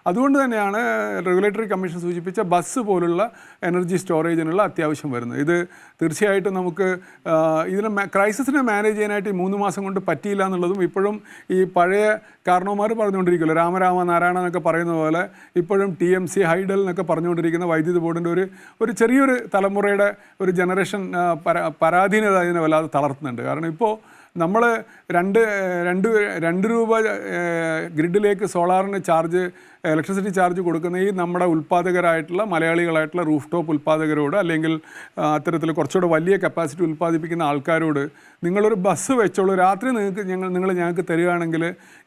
അതുകൊണ്ട് തന്നെയാണ് regulatory commission സൂചിപ്പിച്ച ബസ് പോലുള്ള എനർജി സ്റ്റോറേജിനുള്ള അത്യാവശ്യം വരുന്നത്. ഇത് തീർച്ചയായിട്ടും നമുക്ക് ഇതിനെ ക്രൈസിസിനെ മാനേജ് ചെയ്യാനായിട്ട് ഈ 3 മാസം കൊണ്ട് പറ്റിയില്ല എന്നുള്ളതും ഇപ്പോഴും ഈ പഴയ കാരണവന്മാർ പറഞ്ഞുകൊണ്ടിരിക്കുമല്ലോ, രാമരാമ നാരായണ എന്നൊക്കെ പറയുന്ന പോലെ ഇപ്പോഴും TMC ഹൈഡൽ എന്നൊക്കെ പറഞ്ഞുകൊണ്ടിരിക്കുന്ന വൈദ്യുതി ബോർഡിൻ്റെ ഒരു ചെറിയൊരു തലമുറയുടെ ഒരു ജനറേഷൻ പരാധീനത ഇതിനെ വല്ലാതെ തളർത്തുന്നുണ്ട്. കാരണം ഇപ്പോൾ നമ്മൾ രണ്ട് രൂപ ഗ്രിഡിലേക്ക് സോളാറിന് ഇലക്ട്രിസിറ്റി ചാർജ് കൊടുക്കുന്ന ഈ നമ്മുടെ ഉൽപ്പാദകരായിട്ടുള്ള മലയാളികളായിട്ടുള്ള റൂഫ് ടോപ്പ് ഉൽപ്പാദകരോട് അല്ലെങ്കിൽ അത്തരത്തിൽ കുറച്ചുകൂടെ വലിയ കപ്പാസിറ്റി ഉൽപ്പാദിപ്പിക്കുന്ന ആൾക്കാരോട് നിങ്ങളൊരു ബസ് വെച്ചോളൂ, രാത്രി നിങ്ങൾ ഞങ്ങൾക്ക് തരികയാണെങ്കിൽ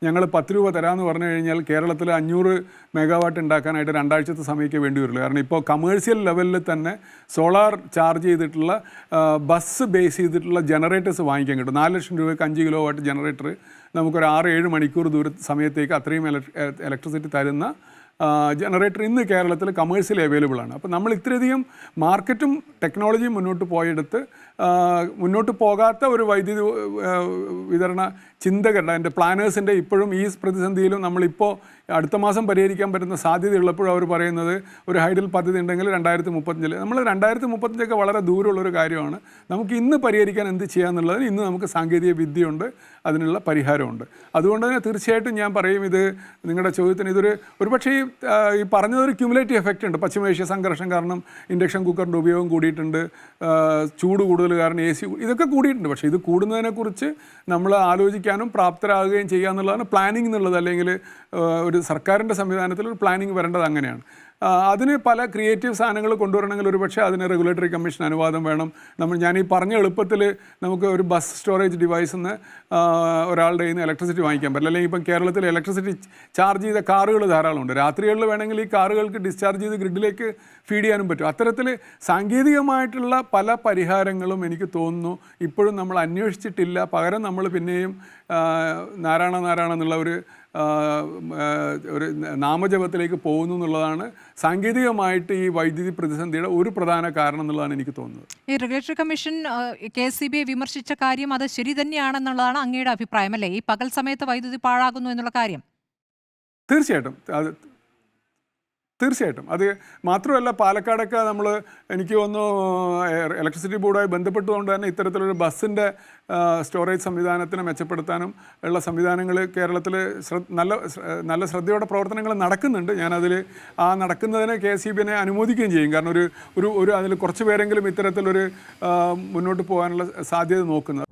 ഞങ്ങൾ 10 രൂപ തരാമെന്ന് പറഞ്ഞു കഴിഞ്ഞാൽ കേരളത്തിൽ 500 മെഗാവാട്ട് ഉണ്ടാക്കാനായിട്ട് 2 ആഴ്ചത്തെ സമയമൊക്കെ വേണ്ടി വരുള്ളൂ. കാരണം ഇപ്പോൾ കമേഴ്ഷ്യൽ ലെവലിൽ തന്നെ സോളാർ ചാർജ് ചെയ്തിട്ടുള്ള ബസ് ബേസ് ചെയ്തിട്ടുള്ള ജനറേറ്റേഴ്സ് വാങ്ങിക്കാൻ കിട്ടും. 4 ലക്ഷം രൂപയ്ക്ക് 5 കിലോ വാട്ട് ജനറേറ്റർ നമുക്കൊരു 6-7 മണിക്കൂർ സമയത്തേക്ക് അത്രയും ഇലക്ട്രിസിറ്റി തരുന്ന ജനറേറ്റർ ഇന്ന് കേരളത്തിൽ കമേഴ്സ്യലി അവൈലബിൾ ആണ്. അപ്പോൾ നമ്മൾ ഇത്രയധികം മാർക്കറ്റും ടെക്നോളജിയും മുന്നോട്ട് പോയെടുത്ത് മുന്നോട്ട് പോകാത്ത ഒരു വൈദ്യുതി വിതരണ ചിന്തകരുടെ എൻ്റെ പ്ലാനേഴ്സിൻ്റെ ഇപ്പോഴും ഈ പ്രതിസന്ധിയിലും നമ്മളിപ്പോൾ അടുത്ത മാസം പരിഹരിക്കാൻ പറ്റുന്ന സാധ്യതയുള്ളപ്പോഴും അവർ പറയുന്നത് ഒരു ഹൈഡൽ പദ്ധതി ഉണ്ടെങ്കിൽ 2035 നമ്മൾ 2035 വളരെ ദൂരമുള്ളൊരു കാര്യമാണ്. നമുക്ക് ഇന്ന് പരിഹരിക്കാൻ എന്ത് ചെയ്യാന്നുള്ളതിന് ഇന്ന് നമുക്ക് സാങ്കേതിക വിദ്യയുണ്ട്, അതിനുള്ള പരിഹാരമുണ്ട്. അതുകൊണ്ട് തന്നെ തീർച്ചയായിട്ടും ഞാൻ പറയും, ഇത് നിങ്ങളുടെ ചോദ്യത്തിന് ഒരുപക്ഷേ ഈ പറഞ്ഞതൊരു ക്യുമുലേറ്റീവ് എഫക്റ്റ് ഉണ്ട്. പശ്ചിമേഷ്യ സംഘർഷം കാരണം ഇൻഡക്ഷൻ കുക്കറിൻ്റെ ഉപയോഗം കൂടിയിട്ടുണ്ട്, ചൂട് കൂടുതൽ കാരണം AC ഇതൊക്കെ കൂടിയിട്ടുണ്ട്. പക്ഷേ ഇത് കൂടുന്നതിനെക്കുറിച്ച് നമ്മൾ ആലോചിക്കാനും പ്രാപ്തരാകുകയും ചെയ്യുക എന്നുള്ളതാണ് പ്ലാനിങ് എന്നുള്ളത്. അല്ലെങ്കിൽ ഒരു സർക്കാരിൻ്റെ സംവിധാനത്തിൽ ഒരു പ്ലാനിങ് വരേണ്ടത് അങ്ങനെയാണ്. അതിന് പല ക്രിയേറ്റീവ് സാധനങ്ങൾ കൊണ്ടുവരണമെങ്കിൽ ഒരുപക്ഷെ അതിന് റെഗുലേറ്ററി കമ്മീഷൻ അനുവാദം വേണം. ഞാൻ ഈ പറഞ്ഞ എളുപ്പത്തിൽ നമുക്ക് ഒരു ബസ് സ്റ്റോറേജ് ഡിവൈസിൽ നിന്ന് ഒരാളുടെ കയ്യിൽ നിന്ന് ഇലക്ട്രിസിറ്റി വാങ്ങിക്കാൻ പറ്റില്ല. അല്ലെങ്കിൽ ഇപ്പം കേരളത്തിൽ ഇലക്ട്രിസിറ്റി ചാർജ് ചെയ്ത കാറുകൾ ധാരാളമുണ്ട്. രാത്രികളിൽ വേണമെങ്കിൽ ഈ കാറുകൾക്ക് ഡിസ്ചാർജ് ചെയ്ത് ഗ്രിഡിലേക്ക് ഫീഡ് ചെയ്യാനും പറ്റും. അത്തരത്തിൽ സാങ്കേതികമായിട്ടുള്ള പല പരിഹാരങ്ങളും എനിക്ക് തോന്നുന്നു ഇപ്പോഴും നമ്മൾ അന്വേഷിച്ചിട്ടില്ല. പകരം നമ്മൾ പിന്നെയും നാരായണ എന്നുള്ള ഒരു നാമജപത്തിലേക്ക് പോകുന്നു എന്നുള്ളതാണ് സാങ്കേതികമായിട്ട് ഈ വൈദ്യുതി പ്രതിസന്ധിയുടെ ഒരു പ്രധാന കാരണം എന്നുള്ളതാണ് എനിക്ക് തോന്നുന്നത്. ഈ റെഗുലേറ്ററി കമ്മീഷൻ KSEBയെ വിമർശിച്ച കാര്യം അത് ശരി തന്നെയാണെന്നുള്ളതാണ് അങ്ങയുടെ അഭിപ്രായം അല്ലേ? ഈ പകൽ സമയത്ത് വൈദ്യുതി പാഴാകുന്നു എന്നുള്ള കാര്യം തീർച്ചയായിട്ടും അത് മാത്രമല്ല, പാലക്കാടൊക്കെ എനിക്ക് തോന്നുന്നു ഇലക്ട്രിസിറ്റി ബോർഡുമായി ബന്ധപ്പെട്ടുകൊണ്ട് തന്നെ ഇത്തരത്തിലൊരു ബസ്സിൻ്റെ സ്റ്റോറേജ് സംവിധാനത്തിനെ മെച്ചപ്പെടുത്താനും ഉള്ള സംവിധാനങ്ങൾ കേരളത്തിൽ നല്ല ശ്രദ്ധയോടെ പ്രവർത്തനങ്ങൾ നടക്കുന്നുണ്ട്. ഞാനതിൽ നടക്കുന്നതിന് KSEBയെ അനുമോദിക്കുകയും ചെയ്യും. കാരണം ഒരു അതിൽ കുറച്ച് പേരെങ്കിലും ഇത്തരത്തിലൊരു മുന്നോട്ട് പോകാനുള്ള സാധ്യത നോക്കുന്നത്.